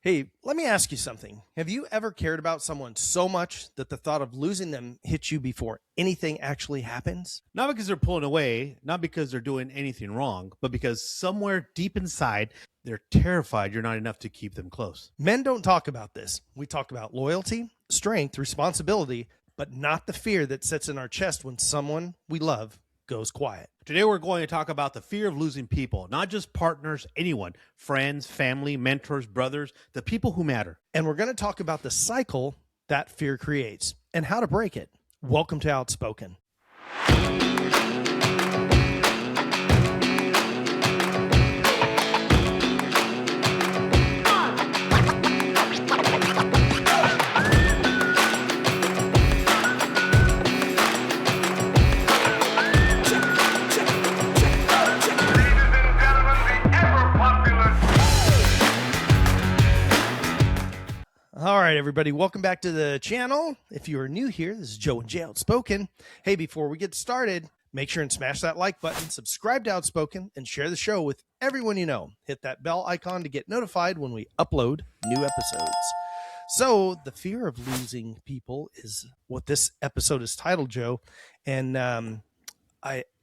Hey, let me ask you something. Have you ever cared about someone so much that the thought of losing them hits you before anything actually happens? Not because they're pulling away, not because they're doing anything wrong, but because somewhere deep inside, they're terrified you're not enough to keep them close. Men don't talk about this. We talk about loyalty, strength, responsibility, but not the fear that sits in our chest when someone we love goes quiet. Today, we're going to talk about the fear of losing people, not just partners, anyone, friends, family, mentors, brothers, the people who matter. And we're going to talk about the cycle that fear creates and how to break it. Welcome to Outspoken. All right, everybody, welcome back to the channel. If you are new here, this is Joe and Jay Outspoken. Hey, before we get started, make sure and smash that like button, subscribe to Outspoken, and share the show with everyone you know. Hit that bell icon to get notified when we upload new episodes. So the fear of losing people is what this episode is titled, Joe. And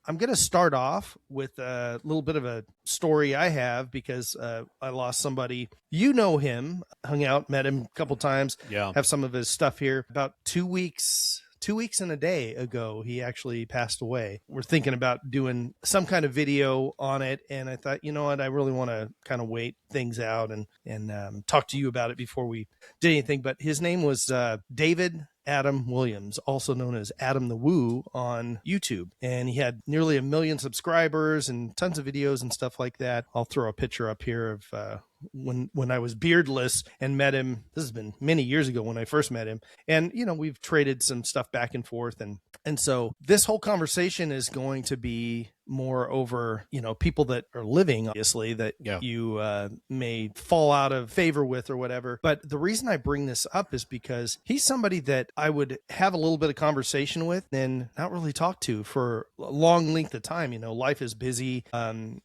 I'm going to start off with a little bit of a story I have because I lost somebody. You know him, hung out, met him a couple times. Yeah. Have some of his stuff here. About 2 weeks and a day ago, he actually passed away. We're thinking about doing some kind of video on it. And I thought, you know what, I really want to kind of wait things out and talk to you about it before we did anything. But his name was David Adam Williams, also known as Adam the Woo on YouTube. And he had nearly 1 million subscribers and tons of videos and stuff like that. I'll throw a picture up here of when I was beardless and met him. This has been many years ago when I first met him. And, you know, we've traded some stuff back and forth. And so this whole conversation is going to be more over, you know, people that are living, obviously, that you may fall out of favor with or whatever. But the reason I bring this up is because he's somebody that I would have a little bit of conversation with and not really talk to for a long length of time. You know, life is busy.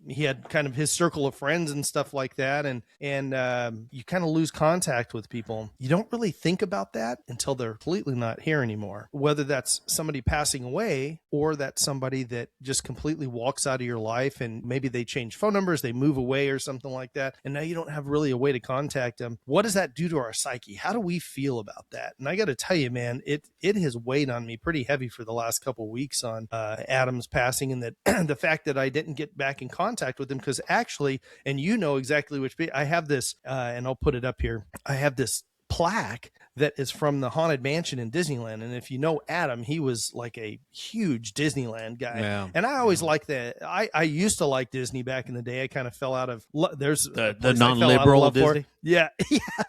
He had kind of his circle of friends and stuff like that. And you kind of lose contact with people. You don't really think about that until they're completely not here anymore, whether that's somebody passing away or that's somebody that just completely walks out of your life and maybe they change phone numbers, they move away or something like that. And now you don't have really a way to contact them. What does that do to our psyche? How do we feel about that? And I got to tell you, man, it has weighed on me pretty heavy for the last couple of weeks on Adam's passing, and that the fact that I didn't get back in contact with him because actually, and you know exactly which, I have this, and I'll put it up here. I have this plaque that is from the Haunted Mansion in Disneyland. And if you know Adam, he was like a huge Disneyland guy. Yeah. And I always liked that. I used to like Disney back in the day. I kind of fell out of, there's the non-liberal Disney. Yeah,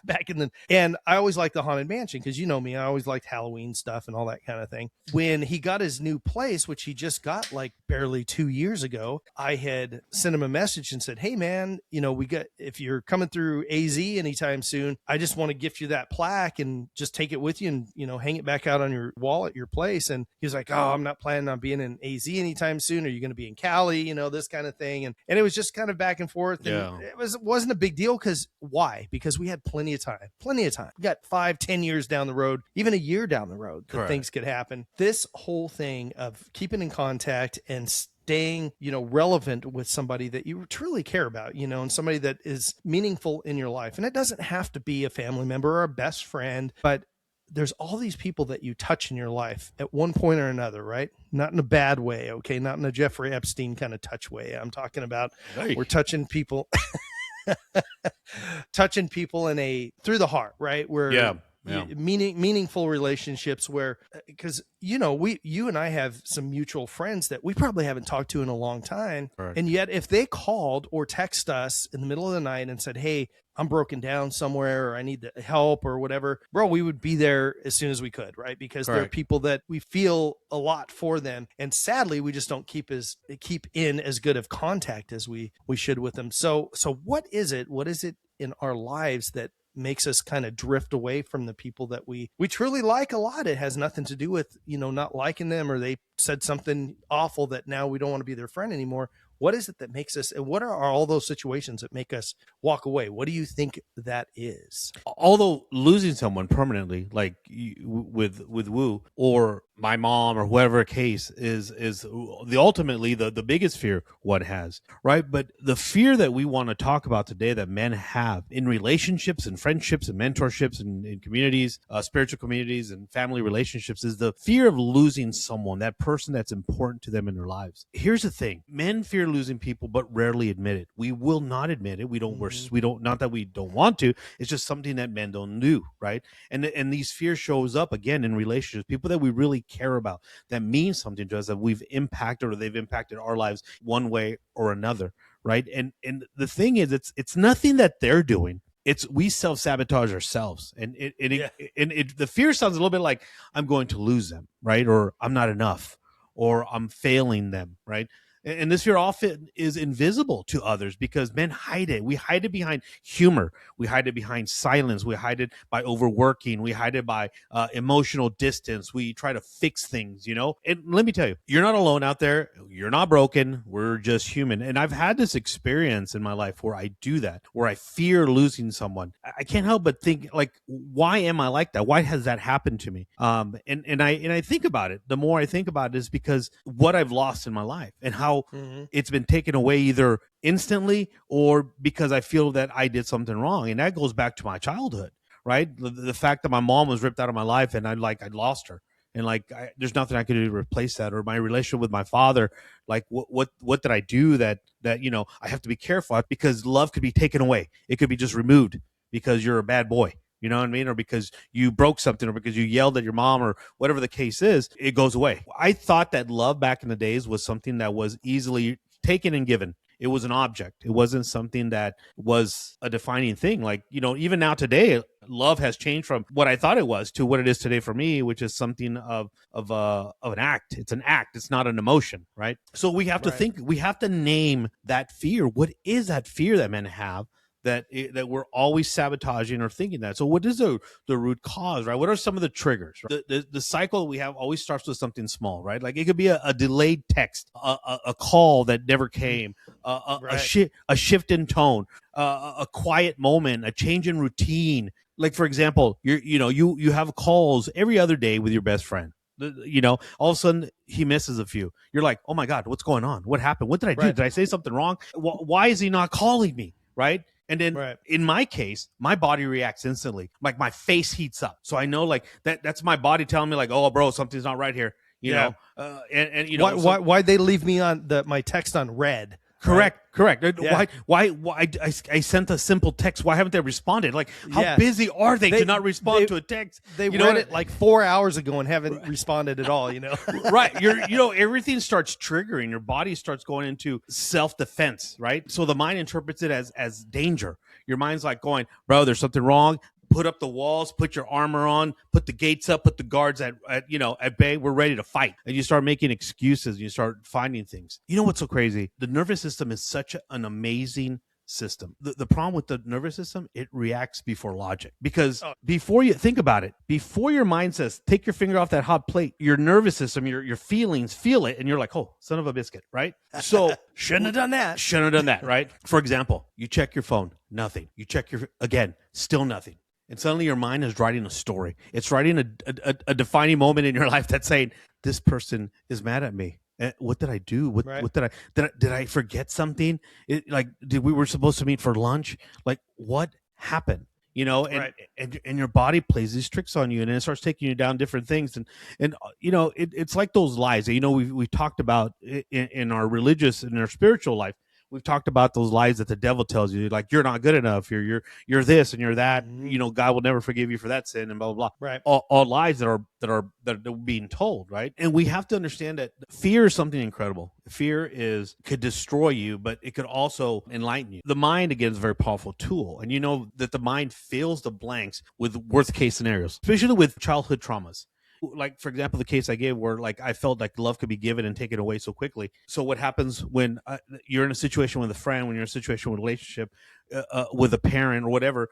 back in the, and I always liked the Haunted Mansion because you know me, I always liked Halloween stuff and all that kind of thing. When he got his new place, which he just got like barely 2 years ago, I had sent him a message and said, hey man, you know, if you're coming through AZ anytime soon, I just want to gift you that plaque and just take it with you and, you know, hang it back out on your wall at your place. And he was like, oh, I'm not planning on being in AZ anytime soon. Are you going to be in Cali? You know, this kind of thing. And it was just kind of back and forth. And it wasn't a big deal because why? Because we had plenty of time. We got 5-10 years down the road, even a year down the road that things could happen. This whole thing of keeping in contact and staying, you know, relevant with somebody that you truly care about, you know, and somebody that is meaningful in your life. And it doesn't have to be a family member or a best friend, but there's all these people that you touch in your life at one point or another, right? Not in a bad way, okay? Not in a Jeffrey Epstein kind of touch way. I'm talking about we're touching people touching people through the heart, right? Where meaningful relationships where, because you know, you and I have some mutual friends that we probably haven't talked to in a long time. Right. And yet if they called or text us in the middle of the night and said, hey, I'm broken down somewhere or I need help or whatever, bro, we would be there as soon as we could, right? Because they're people that we feel a lot for them. And sadly, we just don't keep in as good of contact as we should with them. So what is it in our lives that makes us kind of drift away from the people that we truly like a lot? It has nothing to do with, you know, not liking them or they said something awful that now we don't want to be their friend anymore. What is it that makes us, and what are all those situations that make us walk away? What do you think that is? Although losing someone permanently, like with Wu or my mom or whoever case is the ultimately the biggest fear one has, right? But the fear that we want to talk about today that men have in relationships and friendships and mentorships and in communities, spiritual communities and family relationships, is the fear of losing someone, that person that's important to them in their lives. Here's the thing: men fear losing people, but rarely admit it. We will not admit it. We don't. We don't. Not that we don't want to. It's just something that men don't do, right? And these fears shows up again in relationships. People that we really care about, that mean something to us, that we've impacted or they've impacted our lives one way or another, right? And the thing is, it's nothing that they're doing. It's we self-sabotage ourselves, and the fear sounds a little bit like I'm going to lose them, right? Or I'm not enough, or I'm failing them, right? And this fear often is invisible to others because men hide it. We hide it behind humor. We hide it behind silence. We hide it by overworking. We hide it by emotional distance. We try to fix things, you know? And let me tell you, you're not alone out there. You're not broken. We're just human. And I've had this experience in my life where I do that, where I fear losing someone. I can't help but think, like, why am I like that? Why has that happened to me? And I think about it. The more I think about it is because what I've lost in my life and how it's been taken away either instantly or because I feel that I did something wrong. And that goes back to my childhood, right? The fact that my mom was ripped out of my life and I lost her. And there's nothing I could do to replace that. Or my relationship with my father, like what did I do that, you know, I have to be careful because love could be taken away. It could be just removed because you're a bad boy. You know what I mean? Or because you broke something or because you yelled at your mom or whatever the case is, it goes away. I thought that love back in the days was something that was easily taken and given. It was an object. It wasn't something that was a defining thing. Like, you know, even now today, love has changed from what I thought it was to what it is today for me, which is something of an act. It's an act. It's not an emotion, right? So we have to think, we have to name that fear. What is that fear that men have that we're always sabotaging or thinking that? So what is the root cause, right? What are some of the triggers? Right? The cycle we have always starts with something small, right? Like it could be a delayed text, a call that never came, a shift in tone, a quiet moment, a change in routine. Like, for example, you have calls every other day with your best friend. You know, all of a sudden he misses a few. You're like, oh my God, what's going on? What happened? What did I do? Did I say something wrong? Why is he not calling me? Right. And then in my case, my body reacts instantly. Like my face heats up. So I know like that's my body telling me like, oh, bro, something's not right here. You know, and you know, why'd they leave me on my text on red? Correct. Yeah. Why I sent a simple text. Why haven't they responded? Like, how busy are they to not respond to a text? They read it like 4 hours ago and haven't responded at all, you know? Right. Everything starts triggering. Your body starts going into self-defense, right? So the mind interprets it as danger. Your mind's like going, bro, there's something wrong. Put up the walls, put your armor on, put the gates up, put the guards at bay. We're ready to fight. And you start making excuses. And you start finding things. You know what's so crazy? The nervous system is such an amazing system. The problem with the nervous system, it reacts before logic. Because before you think about it, before your mind says, take your finger off that hot plate, your nervous system, your feelings feel it. And you're like, oh, son of a biscuit, right? So shouldn't have done that, right? For example, you check your phone, nothing. You check again, still nothing. And suddenly your mind is writing a story. It's writing a defining moment in your life that's saying, this person is mad at me. What did I do? What did I forget something? Did we were supposed to meet for lunch? Like, what happened? You know, and your body plays these tricks on you, and it starts taking you down different things. And you know, it's like those lies that, you know, we talked about in our religious and our spiritual life. We've talked about those lies that the devil tells you, like you're not good enough, you're this and you're that. Mm-hmm. You know, God will never forgive you for that sin, and blah blah blah. Right. All lies that are being told, right? And we have to understand that fear is something incredible. Fear could destroy you, but it could also enlighten you. The mind, again, is a very powerful tool, and you know that the mind fills the blanks with worst case scenarios, especially with childhood traumas. Like, for example, the case I gave where like I felt like love could be given and taken away so quickly. So what happens when you're in a situation with a friend, when you're in a situation with a relationship with a parent or whatever,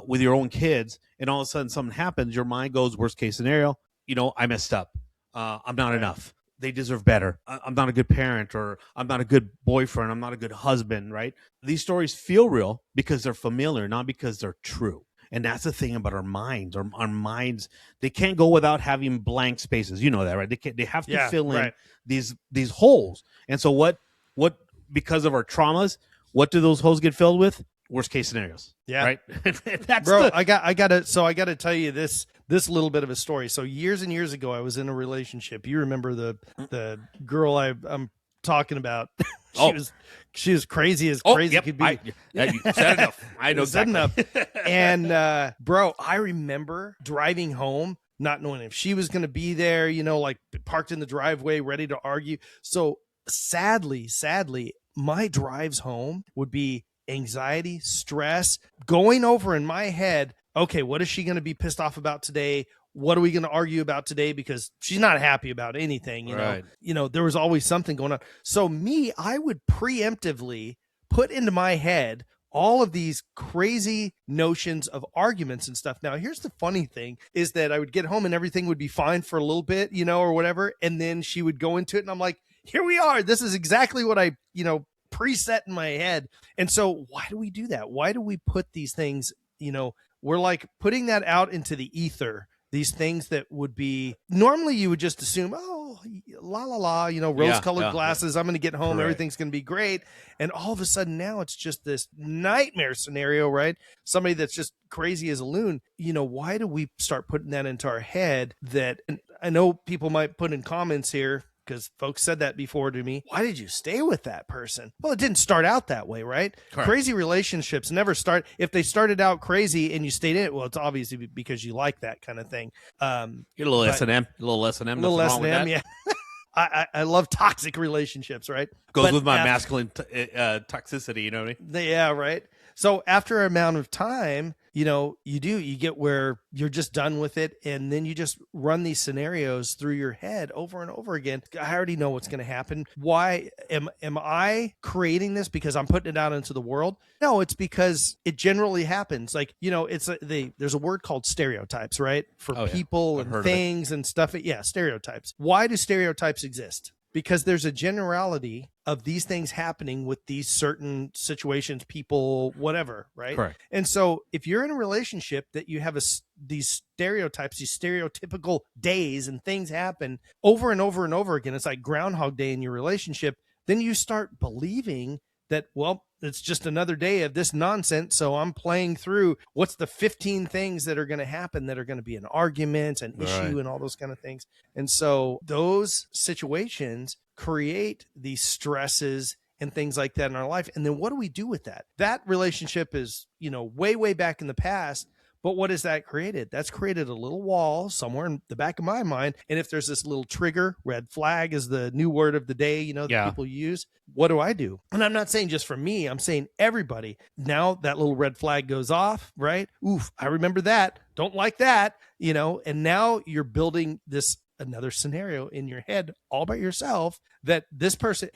with your own kids, and all of a sudden something happens, your mind goes worst case scenario. You know, I messed up. I'm not enough. they deserve better. I'm not a good parent, or I'm not a good boyfriend. I'm not a good husband, right? These stories feel real because they're familiar, not because they're true. And that's the thing about our minds. Our minds, they can't go without having blank spaces. You know that, right? They have to Yeah, fill in right. these holes. And so what because of our traumas, what do those holes get filled with? Worst case scenarios. Yeah. Right. That's Bro, I gotta tell you this little bit of a story. So years and years ago, I was in a relationship. You remember the girl I'm talking about? She was crazy as crazy could be. You said enough. I know Said exactly. enough. And bro, I remember driving home, not knowing if she was gonna be there. Like parked in the driveway, ready to argue. So sadly, my drives home would be anxiety, stress, going over in my head, okay, what is she going to be pissed off about today? What are we going to argue about today? Because she's not happy about anything, Right. There was always something going on. So I would preemptively put into my head all of these crazy notions of arguments and stuff. Now, here's the funny thing is that I would get home and everything would be fine for a little bit, or whatever. And then she would go into it and I'm like, here we are. This is exactly what I, preset in my head. And so why do we do that? Why do we put these things, we're like putting that out into the ether, these things that would be normally you would just assume, oh, la la la, rose colored glasses. I'm going to get home. Correct. Everything's going to be great. And all of a sudden now it's just this nightmare scenario, right? Somebody that's just crazy as a loon. Why do we start putting that into our head that, and I know people might put in comments here, because folks said that before to me. Why did you stay with that person? Well, it didn't start out that way, right? Correct. Crazy relationships never start. If they started out crazy and you stayed in it, well, it's obviously because you like that kind of thing. Get a little S&M, a little S&M. A little S&M, yeah. I love toxic relationships, right? Goes with my masculine toxicity, you know what I mean? Yeah, right. So after an amount of time, you get where you're just done with it. And then you just run these scenarios through your head over and over again. I already know what's going to happen. Why am I creating this because I'm putting it out into the world? No, it's because it generally happens. Like, there's a word called stereotypes, right? For people and things and stuff. Yeah, stereotypes. Why do stereotypes exist? Because there's a generality of these things happening with these certain situations, people, whatever, right? Correct. And so if you're in a relationship that you have these stereotypes, these stereotypical days and things happen over and over and over again, it's like Groundhog Day in your relationship, then you start believing that, well, it's just another day of this nonsense. So I'm playing through what's the 15 things that are going to happen that are going to be an argument, an issue, and all those kind of things. And so those situations create these stresses and things like that in our life. And then what do we do with that? That relationship is, way, way back in the past. But what has that created? That's created a little wall somewhere in the back of my mind. And if there's this little trigger, red flag is the new word of the day, that people use. What do I do? And I'm not saying just for me, I'm saying everybody. Now that little red flag goes off, right? Oof, I remember that. Don't like that, and now you're building another scenario in your head all by yourself that this person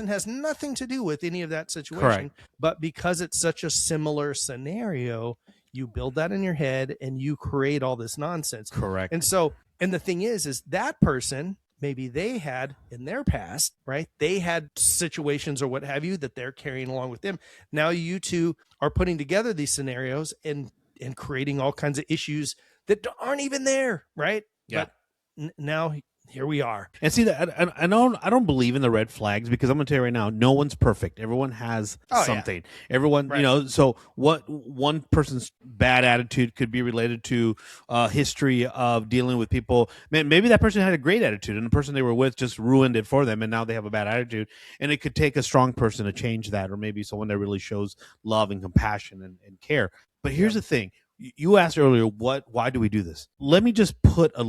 has nothing to do with any of that situation. Correct. But because it's such a similar scenario, you build that in your head and you create all this nonsense. Correct. And so, and the thing is that person, maybe they had in their past, right? They had situations or what have you that they're carrying along with them. Now you two are putting together these scenarios and creating all kinds of issues that aren't even there, right? Yeah. But now here we are. And see that I don't believe in the red flags because I'm gonna tell you right now, no one's perfect. Everyone has something. Yeah. Everyone, right. So what one person's bad attitude could be related to history of dealing with people. Maybe that person had a great attitude and the person they were with just ruined it for them and now they have a bad attitude. And it could take a strong person to change that, or maybe someone that really shows love and compassion and care. But here's the thing. You asked earlier, why do we do this? Let me just put a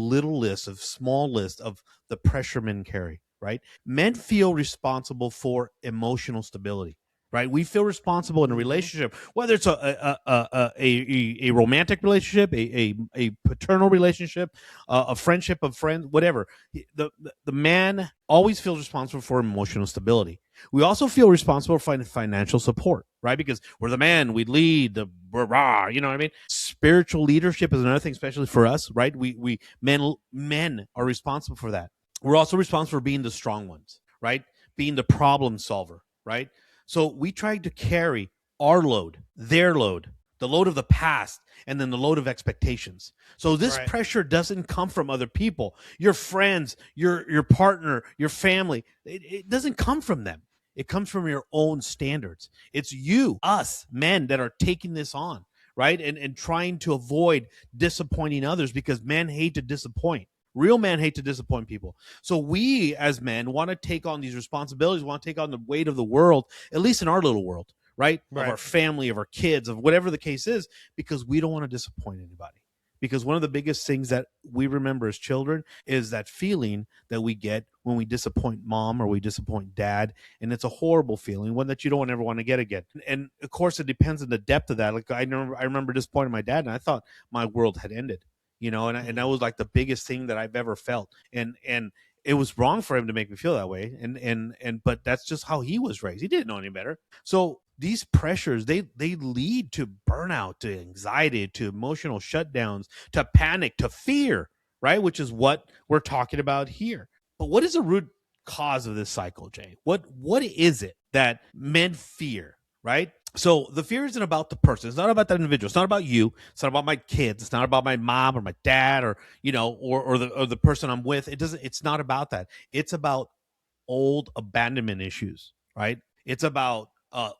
small list of the pressure men carry, right? Men feel responsible for emotional stability, right? We feel responsible in a relationship, whether it's a romantic relationship, a paternal relationship, a friendship of friends, whatever. The man always feels responsible for emotional stability. We also feel responsible for financial support, right? Because we're the man, we lead, you know what I mean? Spiritual leadership is another thing, especially for us, right? Men are responsible for that. We're also responsible for being the strong ones, right? Being the problem solver, right? So we try to carry our load, their load, the load of the past, and then the load of expectations. So this Right. pressure doesn't come from other people, your friends, your partner, your family. It doesn't come from them. It comes from your own standards. It's you, us, men that are taking this on, right? And trying to avoid disappointing others because men hate to disappoint. Real men hate to disappoint people. So we as men want to take on these responsibilities, want to take on the weight of the world, at least in our little world, right? Of our family, of our kids, of whatever the case is, because we don't want to disappoint anybody. Because one of the biggest things that we remember as children is that feeling that we get when we disappoint mom or we disappoint dad. And it's a horrible feeling, one that you don't ever want to get again. And of course, it depends on the depth of that. Like I remember disappointing my dad, and I thought my world had ended, and that was like the biggest thing that I've ever felt. And it was wrong for him to make me feel that way. But that's just how he was raised. He didn't know any better. So these pressures, they lead to burnout, to anxiety, to emotional shutdowns, to panic, to fear, right? Which is what we're talking about here. But what is the root cause of this cycle, Jay? What is it that men fear, right? So the fear isn't about the person. It's not about that individual. It's not about you. It's not about my kids. It's not about my mom or my dad or the person I'm with. It's not about that. It's about old abandonment issues, right? It's about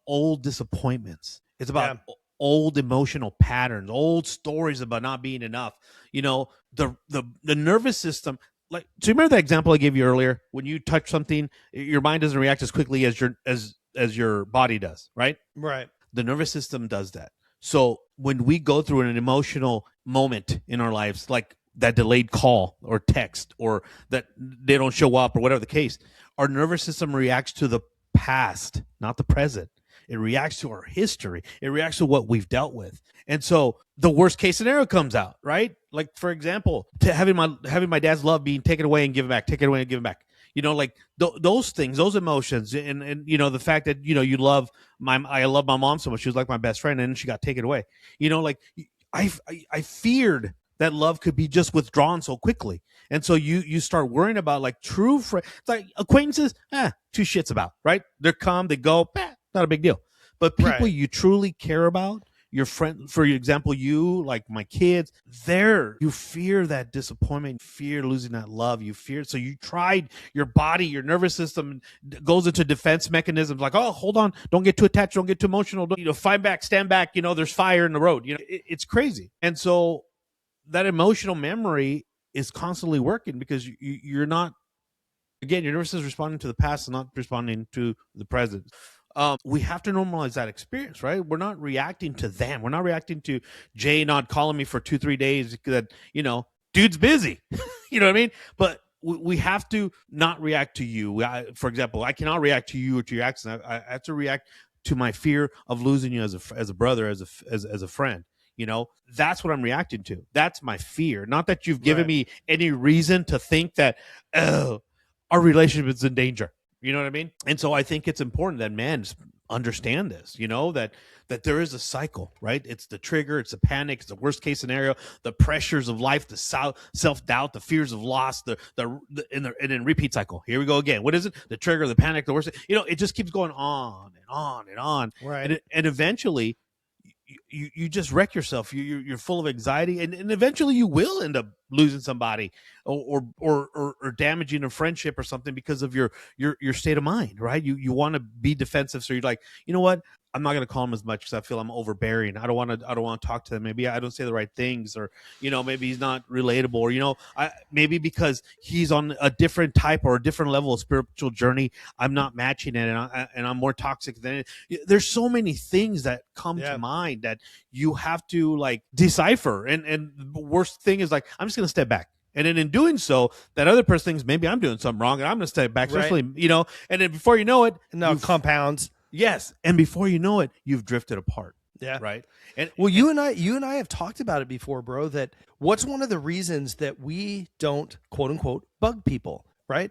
old disappointments. It's about old emotional patterns, old stories about not being enough. The nervous system. Like, do you remember that example I gave you earlier? When you touch something, your mind doesn't react as quickly as your body does, right? Right. The nervous system does that. So when we go through an emotional moment in our lives, like that delayed call or text, or that they don't show up, or whatever the case, our nervous system reacts to the past, not the present. It reacts to our history. It reacts to what we've dealt with. And so the worst case scenario comes out, right? Like, for example, to having my dad's love being taken away and given back, taken away and given back. Like those things, those emotions, and the fact that I love my mom so much. She was like my best friend, and then she got taken away. Like I feared that love could be just withdrawn so quickly, and so you start worrying about like true friends, like acquaintances. Two shits about, right? They come, they go, not a big deal. But people you truly care about, your friend, for example, you, like my kids, you fear that disappointment, fear losing that love, you fear. So you tried, your body, your nervous system goes into defense mechanisms like, oh, hold on, don't get too attached, don't get too emotional, fight back, stand back, there's fire in the road. It's crazy. And so that emotional memory is constantly working because you're not, again, your nervous system is responding to the past and not responding to the present. We have to normalize that experience, right? We're not reacting to them. We're not reacting to Jay not calling me for 2-3 days that, dude's busy. You know what I mean? But we have to not react to you. For example, I cannot react to you or to your actions. I have to react to my fear of losing you as a brother, as a friend. That's what I'm reacting to. That's my fear. Not that you've given me any reason to think that, our relationship is in danger. You know what I mean? And so I think it's important that men understand this, that there is a cycle, right? It's the trigger, it's the panic, it's the worst case scenario, the pressures of life, the self-doubt, the fears of loss, and then repeat cycle. Here we go again. What is it? The trigger, the panic, the worst. It just keeps going on and on and on. Right. And eventually you just wreck yourself. You're full of anxiety, and eventually you will end up losing somebody or damaging a friendship or something because of your state of mind, right? You want to be defensive, so you're like, you know what? I'm not going to call him as much because I feel I'm overbearing. I don't want to talk to them. Maybe I don't say the right things, or maybe he's not relatable, or maybe because he's on a different type or a different level of spiritual journey, I'm not matching it, and I'm more toxic than it. There's so many things that come to mind that you have to like decipher, and the worst thing is like, I'm just going to step back. And then in doing so, that other person thinks maybe I'm doing something wrong, and I'm going to step back, especially, and then before you know it, compounds. Yes, and before you know it, you've drifted apart. Yeah. Right. And you and I have talked about it before, bro, that what's one of the reasons that we don't, quote unquote, bug people, right?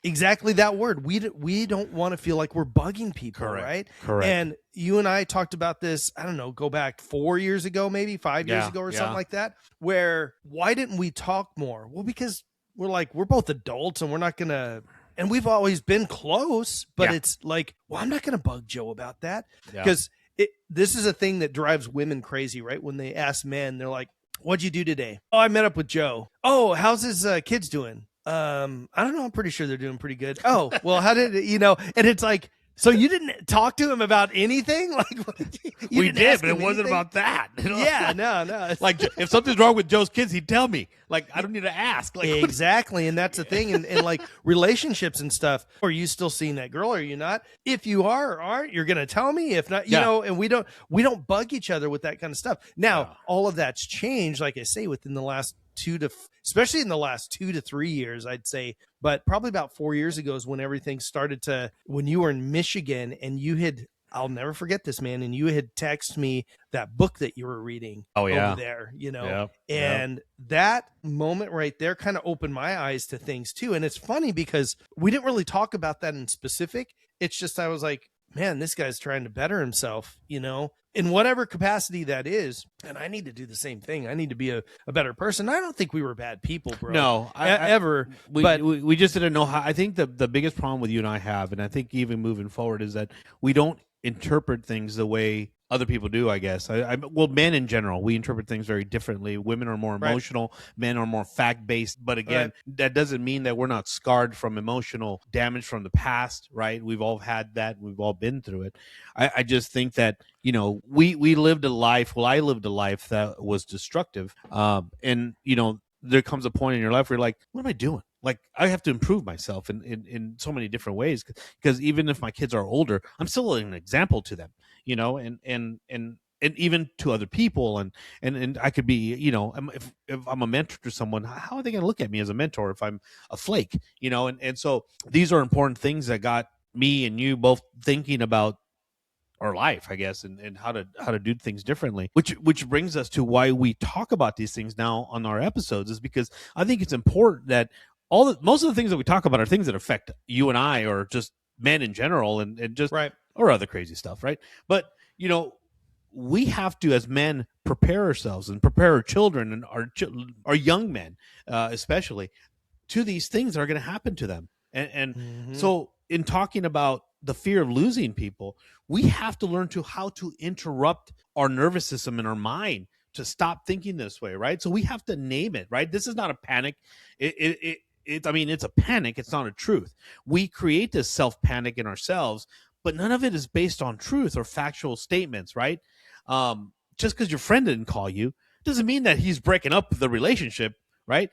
Exactly that word. We don't want to feel like we're bugging people, Correct. Right? Correct. And you and I talked about this, I don't know, go back 4 years ago, maybe 5 years ago or something like that, where why didn't we talk more? Well, because we're both adults and we're not gonna, and we've always been close, but it's like, well, I'm not gonna bug Joe about that because this is a thing that drives women crazy, right? When they ask men, they're like, "What'd you do today?" "Oh, I met up with Joe." "Oh, how's his kids doing?" I don't know. I'm pretty sure they're doing pretty good." "Oh, well, how did you know?" And it's like, so you didn't talk to him about anything? Like we did, but it wasn't about that. Yeah, no. Like if something's wrong with Joe's kids, he'd tell me. Like I don't need to ask. Like exactly, and that's the thing. And like relationships and stuff. Are you still seeing that girl? Are you not? If you are or aren't, you're gonna tell me. If not, you know. And we don't bug each other with that kind of stuff. Now, all of that's changed, like I say, within the last especially in the last 2 to 3 years, I'd say, but probably about 4 years ago is when everything started to, when you were in Michigan and I'll never forget this, man. And you had texted me that book that you were reading over there, and that moment right there kind of opened my eyes to things too. And it's funny because we didn't really talk about that in specific. It's just, I was like, man, this guy's trying to better himself, in whatever capacity that is. And I need to do the same thing. I need to be a better person. I don't think we were bad people, bro. No, ever. But we just didn't know how. I think the biggest problem with you and I have, and I think even moving forward, is that we don't interpret things the way other people do, I guess. Well, men in general, we interpret things very differently. Women are more emotional. Right. Men are more fact-based. But again, that doesn't mean that we're not scarred from emotional damage from the past, right? We've all had that. We've all been through it. I just think that, we lived a life. Well, I lived a life that was destructive. And, there comes a point in your life where you're like, what am I doing? Like, I have to improve myself in so many different ways, because even if my kids are older, I'm still an example to them, and even to other people. And I could be, if I'm a mentor to someone, how are they going to look at me as a mentor if I'm a flake, and so these are important things that got me and you both thinking about our life, I guess, and how to do things differently, which brings us to why we talk about these things now on our episodes, is because I think it's important that most of the things that we talk about are things that affect you and I, or just men in general, and just or other crazy stuff, right? But we have to, as men, prepare ourselves and prepare our children and our young men, especially, to these things that are going to happen to them. And so, in talking about the fear of losing people, we have to learn how to interrupt our nervous system and our mind to stop thinking this way, right? So we have to name it, right? This is not a panic. I mean, it's a panic. It's not a truth. We create this self-panic in ourselves, but none of it is based on truth or factual statements, right? Just because your friend didn't call you doesn't mean that he's breaking up the relationship, right?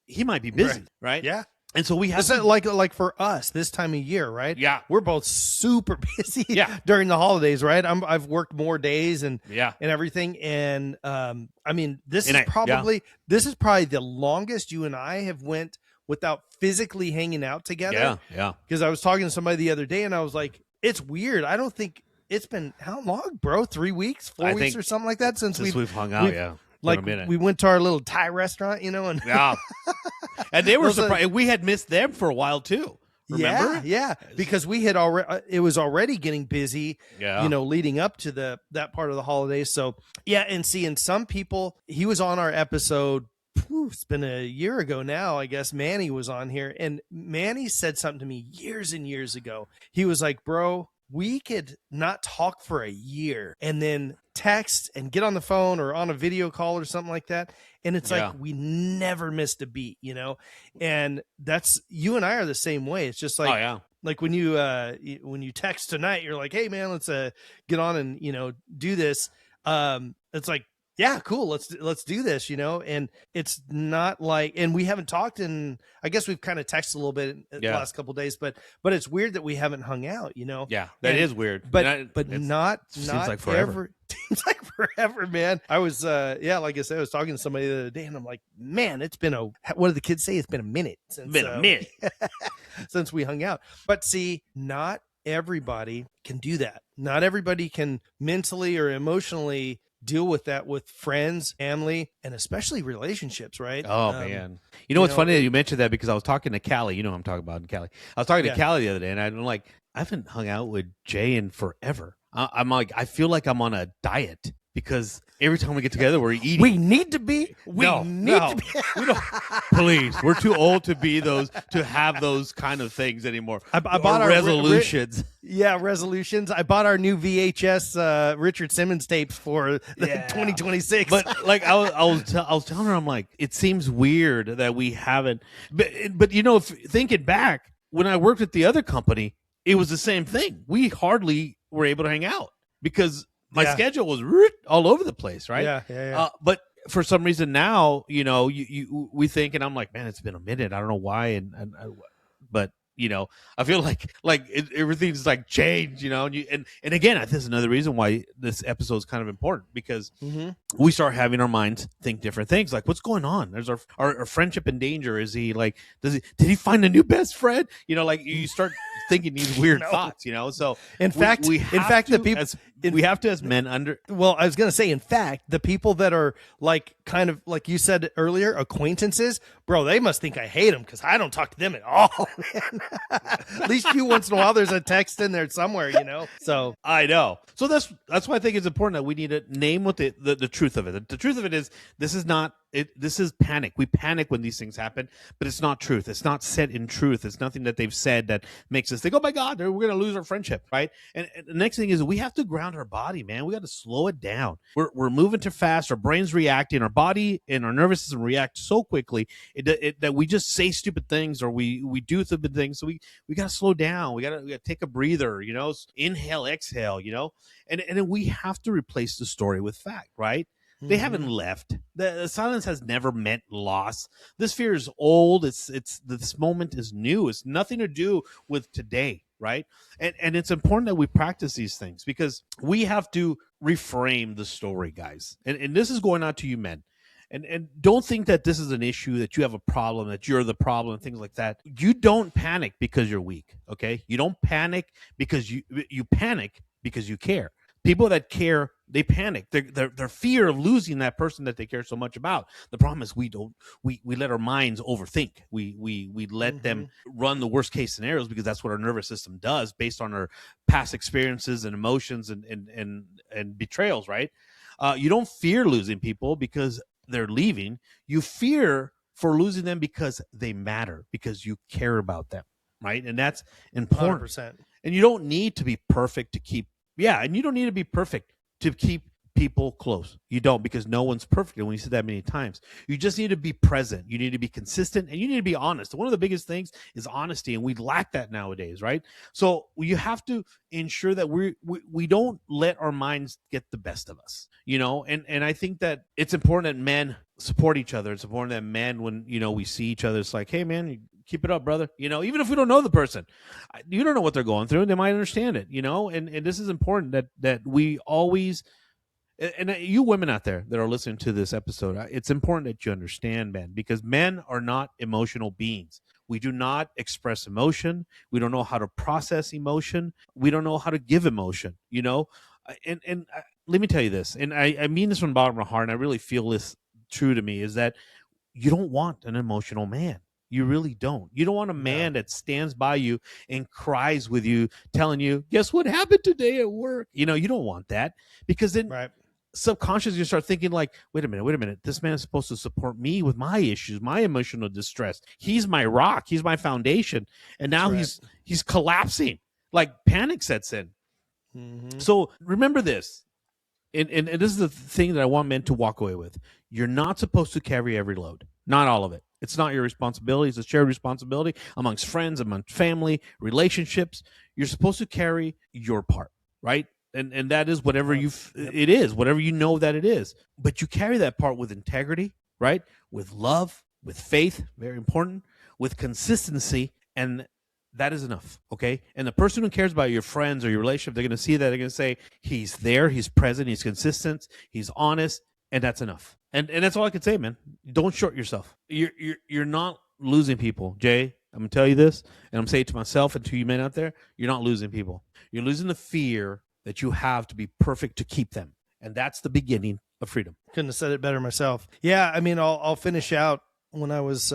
He might be busy, right? Yeah. And so we have like for us this time of year, right? Yeah, we're both super busy. During the holidays, right? I've worked more days and everything, and I mean, this is probably the longest you and I have went without physically hanging out together. Yeah. Because I was talking to somebody the other day, and I was like, it's weird. I don't think it's been how long, bro? 3 weeks, 4 weeks, or something like that since we've hung out. Like we went to our little Thai restaurant, and and they were surprised. We had missed them for a while too. Remember? Yeah, because we had already. It was already getting busy. Leading up to that part of the holidays. So and seeing some people. He was on our episode. It's been a year ago now, I guess. Manny was on here, and Manny said something to me years and years ago. He was like, "Bro, we could not talk for a year and then text and get on the phone or on a video call or something like that. And it's like, we never missed a beat, and that's, you and I are the same way. It's just like, like when you text tonight, you're like, hey man, let's get on and, do this. It's like, yeah, cool. Let's do this, and it's not like, and we haven't talked I guess we've kind of texted a little bit in the last couple of days, but it's weird that we haven't hung out, Yeah, that is weird. But not seems like forever. Seems like forever, man. I was, like I said, I was talking to somebody the other day, and I'm like, man, it's been what do the kids say? It's been a minute since we hung out. But see, not everybody can do that. Not everybody can mentally or emotionally deal with that with friends, family, and especially relationships, right? Oh, man. What's funny that you mentioned that, because I was talking to Callie. You know who I'm talking about, Callie. I was talking to Callie the other day, and I'm like, I haven't hung out with Jay in forever. I'm like, I feel like I'm on a diet. because every time we get together, we're eating. We need to be. We no, need no, to be. we don't. Please, we're too old to be to have those kind of things anymore. I bought Or our resolutions. Yeah, resolutions. I bought our new VHS Richard Simmons tapes for the Yeah. 2026. But like I was telling her, I'm like, it seems weird that we haven't. But you know, if thinking back, when I worked at the other company, it was the same thing. We hardly were able to hang out because my schedule was all over the place, right? Yeah. But for some reason now, you know, we think, and I'm like, man, it's been a minute. I don't know why, but you know, I feel like everything's like changed, you know, and again, this is another reason why this episode is kind of important because we start having our minds think different things. Like, what's going on? There's our friendship in danger. Is he like? Did he find a new best friend? You know, like you start thinking these weird thoughts, you know. So in fact, the people we have to as men under. Well, I was going to say, in fact, the people that are like kind of like you said earlier, acquaintances, bro, they must think I hate them because I don't talk to them at all, man. At least once in a while, there's a text in there somewhere, you know. So I know. So that's why I think it's important that we need to name what the truth of it. The truth of it is this is not it. This is panic. We panic when these things happen, but it's not truth. It's not set in truth. It's nothing that they've said that makes us think, oh my God, we're going to lose our friendship, right? And the next thing is we have to ground our body, man. We got to slow it down. We're moving too fast. Our brain's reacting. Our body and our nervous system react so quickly that we just say stupid things or we do stupid things. So we got to slow down. We got to take a breather, you know, inhale, exhale, you know, and then we have to replace the story with fact, right? They haven't left. The silence has never meant loss. This fear is old. This moment is new. It's nothing to do with today, right? And it's important that we practice these things because we have to reframe the story, guys. And this is going out to you men. And don't think that this is an issue, that you have a problem, that you're the problem, things like that. You don't panic because you're weak, okay? You don't panic because you panic because you care. People that care, they panic. Their fear of losing that person that they care so much about. The problem is we let our minds overthink. We let them run the worst case scenarios because that's what our nervous system does based on our past experiences and emotions and betrayals, right? You don't fear losing people because they're leaving. You fear for losing them because they matter, because you care about them, right? And that's important. 100%. And you don't need to be perfect to keep. Yeah, and you don't need to be perfect to keep people close. You don't, because no one's perfect. And when you said that many times, you just need to be present. You need to be consistent, and you need to be honest. One of the biggest things is honesty, and we lack that nowadays, right? So you have to ensure that we don't let our minds get the best of us, you know. And I think that it's important that men support each other. It's important that men, when you know we see each other, it's like, hey, man, keep it up, brother. You know, even if we don't know the person, you don't know what they're going through. They might understand it, you know. And this is important that we always. And you women out there that are listening to this episode, it's important that you understand, men, because men are not emotional beings. We do not express emotion. We don't know how to process emotion. We don't know how to give emotion, you know. And let me tell you this, and I mean this from the bottom of my heart, and I really feel this true to me, is that you don't want an emotional man. You really don't. You don't want a man that stands by you and cries with you, telling you, guess what happened today at work? You know, you don't want that, because then subconsciously you start thinking like, wait a minute. This man is supposed to support me with my issues, my emotional distress. He's my rock. He's my foundation. And now he's collapsing. Like panic sets in. So remember this. And this is the thing that I want men to walk away with. You're not supposed to carry every load. Not all of it. It's not your responsibility. It's a shared responsibility amongst friends, amongst family, relationships. You're supposed to carry your part, right? And that is whatever it is, whatever you know that it is. But you carry that part with integrity, right? With love, with faith, very important, with consistency, and that is enough, okay? And the person who cares about your friends or your relationship, they're going to see that. They're going to say, he's there, he's present, he's consistent, he's honest, and that's enough. And that's all I can say, man. Don't short yourself. You're not losing people, Jay. I'm going to tell you this, and I'm saying it to myself and to you men out there, you're not losing people. You're losing the fear that you have to be perfect to keep them. And that's the beginning of freedom. Couldn't have said it better myself. Yeah, I mean, I'll finish out when I was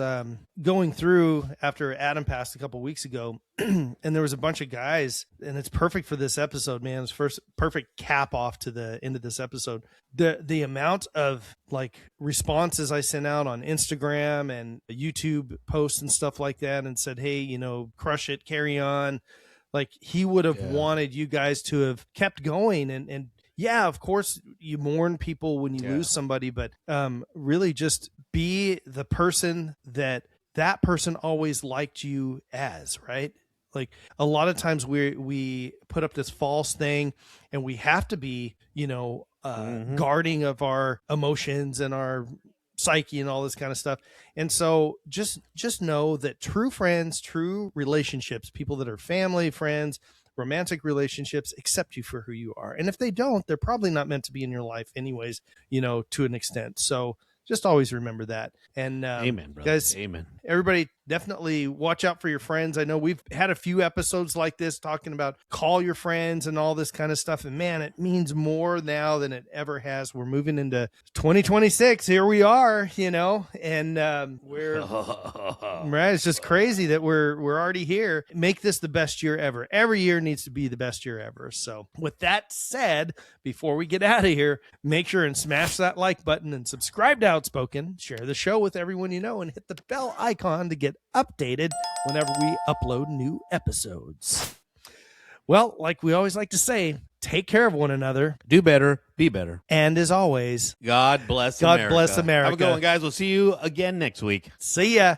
going through after Adam passed a couple weeks ago, and there was a bunch of guys, and it's perfect for this episode, man. It's first perfect cap off to the end of this episode. The amount of like responses I sent out on Instagram and YouTube posts and stuff like that, and said, hey, you know, crush it, carry on. Like he would have wanted you guys to have kept going, and yeah, of course you mourn people when you lose somebody, but really just be the person that person always liked you as, right? Like a lot of times we put up this false thing, and we have to be, you know, guarding of our emotions and our psyche and all this kind of stuff. And so just know that true friends, true relationships, people that are family, friends, romantic relationships, accept you for who you are. And if they don't, they're probably not meant to be in your life anyways, you know, to an extent. So just always remember that. And amen, brother. Guys, amen. Everybody definitely watch out for your friends. I know we've had a few episodes like this talking about call your friends and all this kind of stuff. And man, it means more now than it ever has. We're moving into 2026. Here we are, you know, and we're right. It's just crazy that we're already here. Make this the best year ever. Every year needs to be the best year ever. So with that said, before we get out of here, make sure and smash that like button and subscribe to Outspoken. Share the show with everyone you know, and hit the bell icon to get updated whenever we upload new episodes. Well, like we always like to say, take care of one another. Do better, be better. And as always, God bless America. God bless America. Have a good one, guys. We'll see you again next week. See ya.